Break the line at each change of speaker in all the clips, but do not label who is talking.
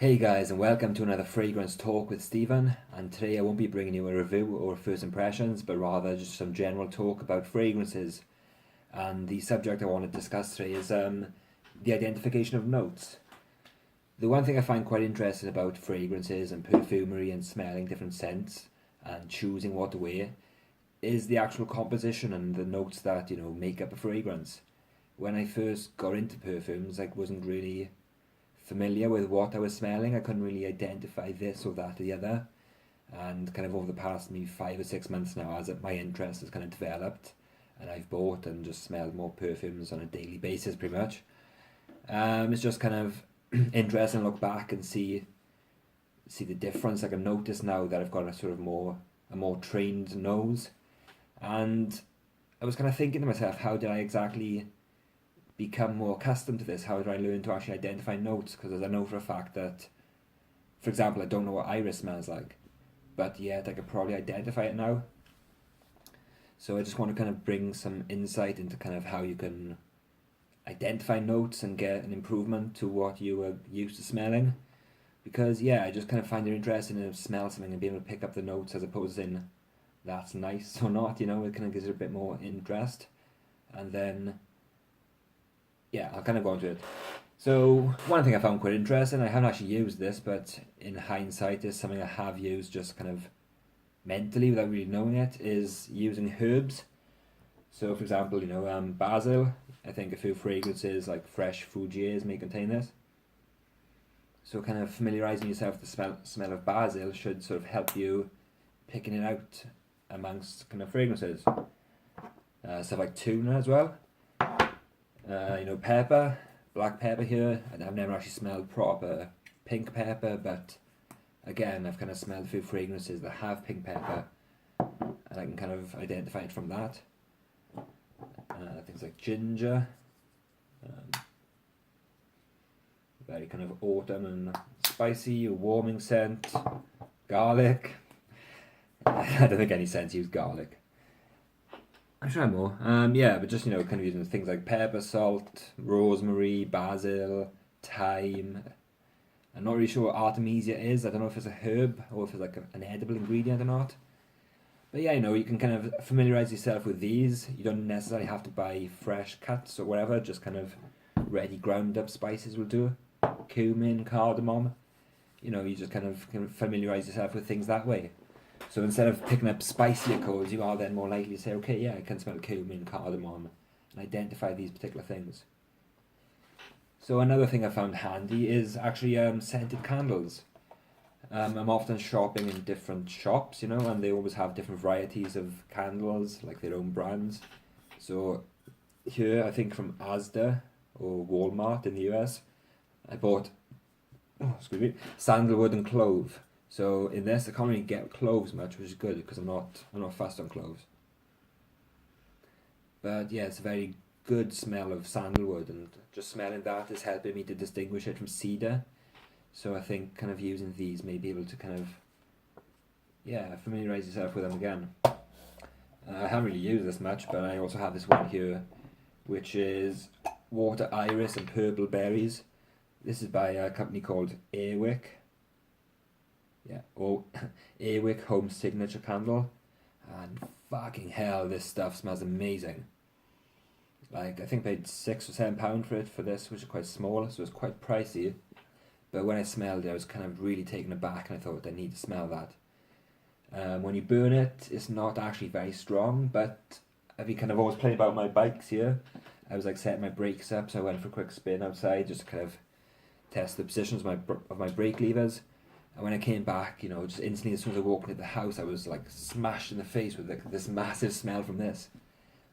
Hey guys, and welcome to another fragrance talk with Stephen. And today I won't be bringing you a review or first impressions, but rather just some general talk about fragrances. And the subject I want to discuss today is the identification of notes. The one thing I find quite interesting about fragrances and perfumery and smelling different scents and choosing what to wear is the actual composition and the notes that make up a fragrance. When I first got into perfumes, I wasn't really familiar with what I was smelling. I couldn't really identify this or that or the other. And kind of over the past maybe 5 or 6 months now, as my interest has kind of developed, and I've bought and just smelled more perfumes on a daily basis, pretty much. It's just kind of interesting to look back and see the difference. Like I notice now that I've got a more trained nose, and I was kind of thinking to myself, how did I exactly become more accustomed to this? How did I learn to actually identify notes? Because I know for a fact that, for example, I don't know what iris smells like, but yet I could probably identify it now. So I just want to kind of bring some insight into kind of how you can identify notes and get an improvement to what you were used to smelling. Because yeah, I just kind of find it interesting to smell something and be able to pick up the notes as opposed to in that's nice or not, it kind of gives it a bit more interest. And then yeah, I'll kind of go into it. So one thing I found quite interesting, I haven't actually used this, but in hindsight is something I have used just kind of mentally without really knowing it, is using herbs. So for example, basil, I think a few fragrances like fresh frugiers may contain this. So kind of familiarising yourself with the smell of basil should sort of help you picking it out amongst kind of fragrances. Stuff like tuna as well. Pepper, black pepper here, and I've never actually smelled proper pink pepper, but again, I've kind of smelled a few fragrances that have pink pepper, and I can kind of identify it from that. Things like ginger, very kind of autumn and spicy, warming scent, garlic. I don't think any scents use garlic. I'm sure I'm more. Yeah, but just, kind of using things like pepper, salt, rosemary, basil, thyme. I'm not really sure what Artemisia is. I don't know if it's a herb or if it's like an edible ingredient or not. But yeah, you can kind of familiarize yourself with these. You don't necessarily have to buy fresh cuts or whatever, just kind of ready ground up spices will do. Cumin, cardamom. You just kind of familiarize yourself with things that way. So instead of picking up spicier codes, you are then more likely to say, okay, yeah, I can smell cumin, cardamom, and identify these particular things. So another thing I found handy is actually scented candles. I'm often shopping in different shops, and they always have different varieties of candles, like their own brands. So here, I think from Asda or Walmart in the US, I bought, sandalwood and clove. So in this, I can't really get cloves much, which is good because I'm not fussed on cloves. But yeah, it's a very good smell of sandalwood, and just smelling that is helping me to distinguish it from cedar. So I think kind of using these may be able to kind of, familiarize yourself with them again. I haven't really used this much, but I also have this one here, which is water iris and purple berries. This is by a company called Airwick. Yeah, or Airwick Home Signature Candle, and fucking hell, this stuff smells amazing. Like, I think I paid £6 or £7 for this, which is quite small, so it's quite pricey. But when I smelled it, I was kind of really taken aback, and I thought I need to smell that. When you burn it, it's not actually very strong, but I've been kind of always playing about my bikes here. I was like setting my brakes up, so I went for a quick spin outside just to kind of test the positions of my brake levers. And when I came back, just instantly as soon as I walked into the house, I was like smashed in the face with like this massive smell from this.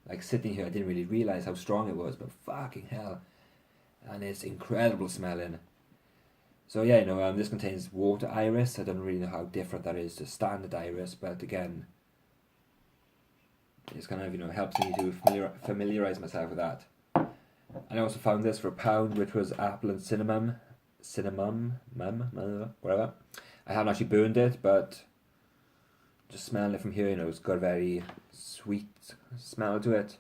Like sitting here, I didn't really realize how strong it was, but fucking hell. And it's incredible smelling. So yeah, this contains water iris. I don't really know how different that is to standard iris, but again, it's kind of, helps me to familiarize myself with that. And I also found this for £1, which was apple and whatever. I haven't actually burned it, but just smelling it from here, it's got a very sweet smell to it.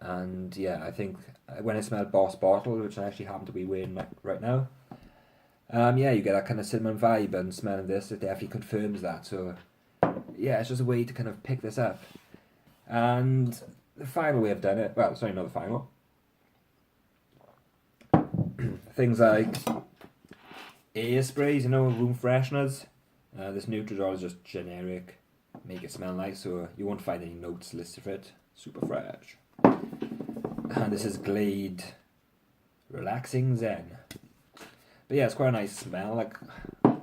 And yeah, I think when I smelled Boss Bottle, which I actually happen to be wearing right now, Yeah, you get that kind of cinnamon vibe, and smelling this, it definitely confirms that. So yeah, it's just a way to kind of pick this up. And the final way I've done it, well, sorry, not the final. Things like air sprays, room fresheners. This Nutridol is just generic, make it smell nice, so you won't find any notes listed for it. Super fresh. And this is Glade Relaxing Zen. But yeah, it's quite a nice smell. Like, I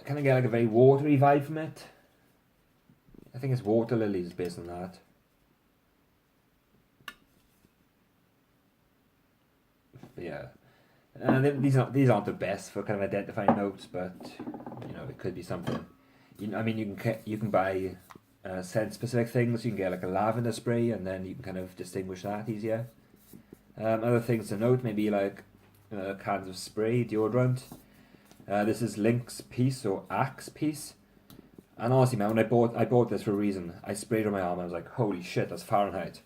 kind of get like a very watery vibe from it. I think it's water lilies based on that. But yeah, these aren't the best for kind of identifying notes, but it could be something. You can buy scent specific things. You can get like a lavender spray, and then you can kind of distinguish that easier. Other things to note, maybe like cans of spray, deodorant. This is Lynx Peace or Axe Peace. And honestly, man, when I bought this for a reason. I sprayed on my arm and I was like, holy shit, that's Fahrenheit.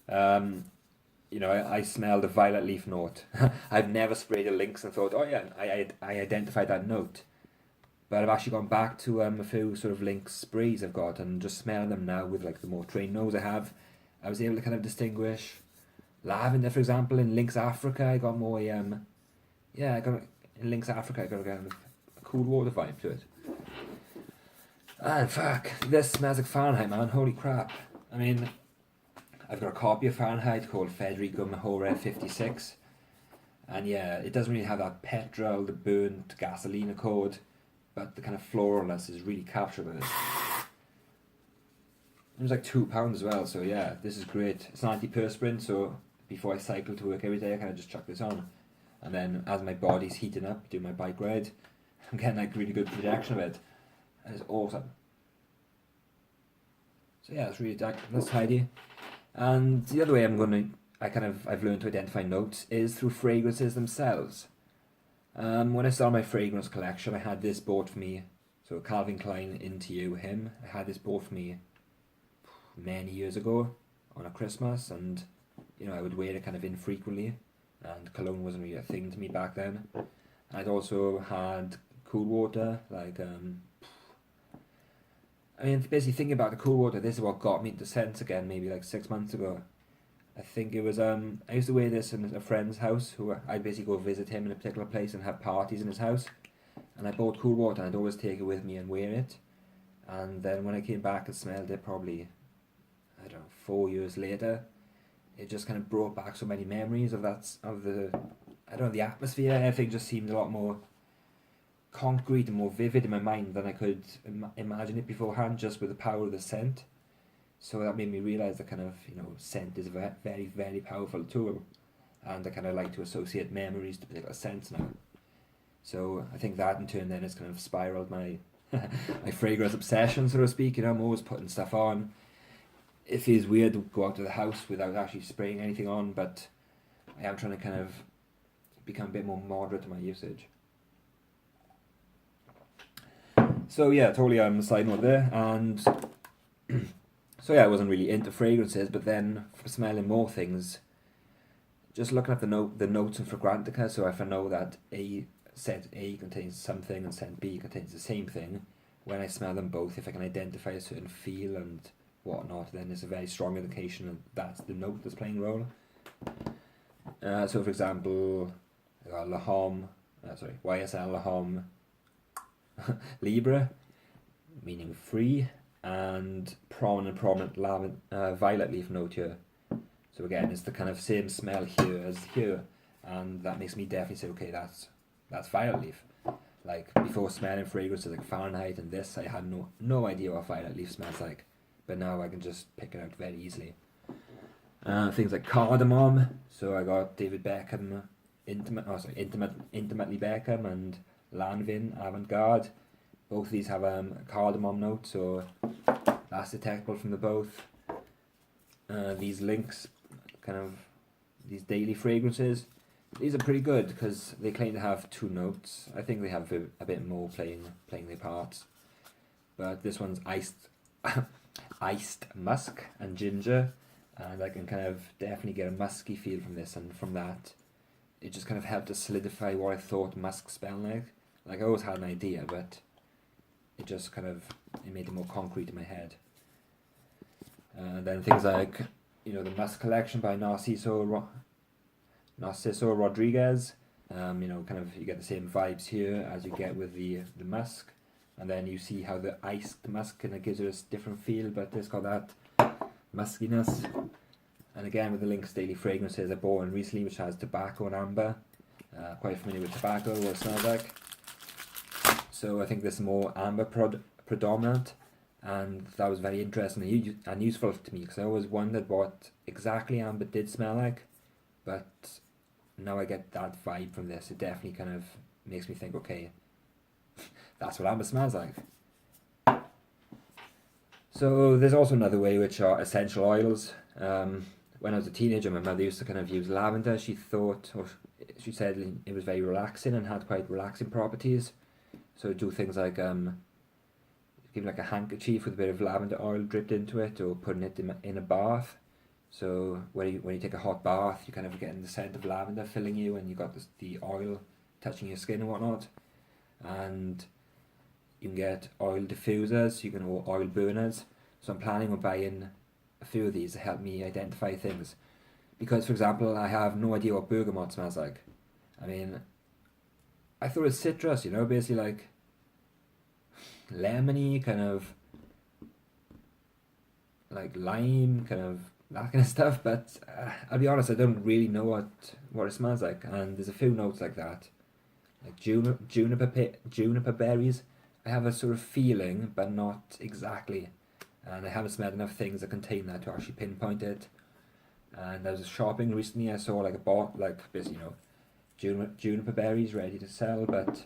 I smelled a violet leaf note. I've never sprayed a Lynx and thought, oh yeah, I identified that note. But I've actually gone back to a few sort of Lynx sprays I've got, and just smelling them now with like the more trained nose I have, I was able to kind of distinguish lavender, for example. In Lynx Africa, I got more in Lynx Africa, I got kind of a cool water vibe to it. And fuck, this smells like Fahrenheit, man. Holy crap. I mean, I've got a copy of Fahrenheit called Federico Mahore 56. And yeah, it doesn't really have that petrol, the burnt gasoline accord, but the kind of floralness is really captured by this. It was like £2 as well, so yeah, this is great. It's an antiperspirant, so before I cycle to work every day, I kind of just chuck this on. And then as my body's heating up, doing my bike ride, I'm getting like really good projection of it. And it's awesome. So yeah, it's really that's tidy. And the other way I've learned to identify notes is through fragrances themselves. When I started my fragrance collection, I had this bought for me. So Calvin Klein Into You, him. I had this bought for me many years ago on a Christmas, and I would wear it kind of infrequently, and cologne wasn't really a thing to me back then. I'd also had Cool Water, like basically thinking about the Cool Water, this is what got me into scents again, maybe like 6 months ago. I think it was, I used to wear this in a friend's house, who I'd basically go visit him in a particular place and have parties in his house. And I bought Cool Water, and I'd always take it with me and wear it. And then when I came back and smelled it, probably, 4 years later, it just kind of brought back so many memories of the atmosphere. Everything just seemed a lot more concrete and more vivid in my mind than I could imagine it beforehand, just with the power of the scent. So that made me realise that kind of, scent is a very, very powerful tool, and I kind of like to associate memories to particular scents now. So I think that in turn then has kind of spiralled my my fragrance obsession, so to speak. I'm always putting stuff on. It feels weird to go out of the house without actually spraying anything on, but I am trying to kind of become a bit more moderate in my usage. So yeah, totally side note there, and so yeah, I wasn't really into fragrances, but then for smelling more things, just looking at the notes in Fragrantica, so if I know that scent A contains something and scent B contains the same thing, when I smell them both, if I can identify a certain feel and whatnot, then it's a very strong indication that that's the note that's playing a role. So for example, I got YSL La Homme Libre, meaning free, and prominent violet leaf note here. So again, it's the kind of same smell here as here, and that makes me definitely say, okay, that's violet leaf. Like before smelling fragrances like Fahrenheit and this, I had no idea what violet leaf smells like, but now I can just pick it out very easily. Things like cardamom. So I got David Beckham, Intimately Beckham, and Lanvin Avant-Garde. Both of these have a cardamom note, so that's detectable from the both. These Lynx, these daily fragrances, these are pretty good because they claim to have 2 notes. I think they have a bit more playing their parts. But this one's iced musk and ginger. and I can kind of definitely get a musky feel from this, and from that it just kind of helped to solidify what I thought musk smelled like. Like, I always had an idea, but it just kind of, it made it more concrete in my head. And then things like, you know, the Musk collection by Narciso Rodriguez. You know, kind of, you get the same vibes here as you get with the musk, and then you see how the iced musk kind of gives it a different feel, but it's got that muskiness. And again, with the Lynx Daily Fragrances I bought one recently, which has tobacco and amber. Quite familiar with tobacco, what it smells like. So I think this is more amber predominant, and that was very interesting and useful to me, because I always wondered what exactly amber did smell like, but now I get that vibe from this. It definitely kind of makes me think, okay, that's what amber smells like. So there's also another way, which are essential oils. When I was a teenager, my mother used to kind of use lavender. She thought, or she said it was very relaxing and had quite relaxing properties. So do things like give like a handkerchief with a bit of lavender oil dripped into it, or putting it in a bath. So when you take a hot bath, you kind of getting the scent of lavender filling you, and you got the oil touching your skin and whatnot. And you can get oil diffusers, or oil burners. So I'm planning on buying a few of these to help me identify things. Because, for example, I have no idea what bergamot smells like. I mean, I thought it was citrus, you know, basically like lemony, kind of like lime, kind of that kind of stuff. But I'll be honest, I don't really know what it smells like. And there's a few notes like that, like juniper berries. I have a sort of feeling, but not exactly. And I haven't smelled enough things that contain that to actually pinpoint it. And I was shopping recently, I saw like basically, you know, juniper berries ready to sell, but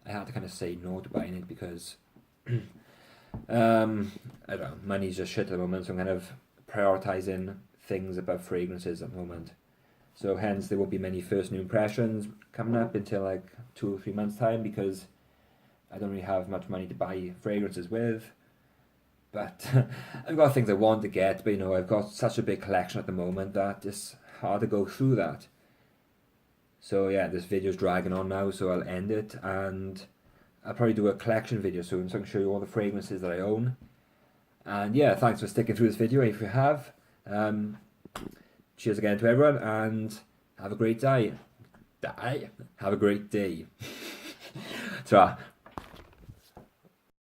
I had to kind of say no to buying it because I don't know, money's just shit at the moment, so I'm kind of prioritizing things about fragrances at the moment. So hence there won't be many first new impressions coming up until like 2 or 3 months time, because I don't really have much money to buy fragrances with. But I've got things I want to get, but you know, I've got such a big collection at the moment that it's hard to go through that. So yeah, this video's dragging on now, so I'll end it, and I'll probably do a collection video soon, so I can show you all the fragrances that I own. And yeah, thanks for sticking through this video if you have. Cheers again to everyone, and have a great day. Have a great day. Ta.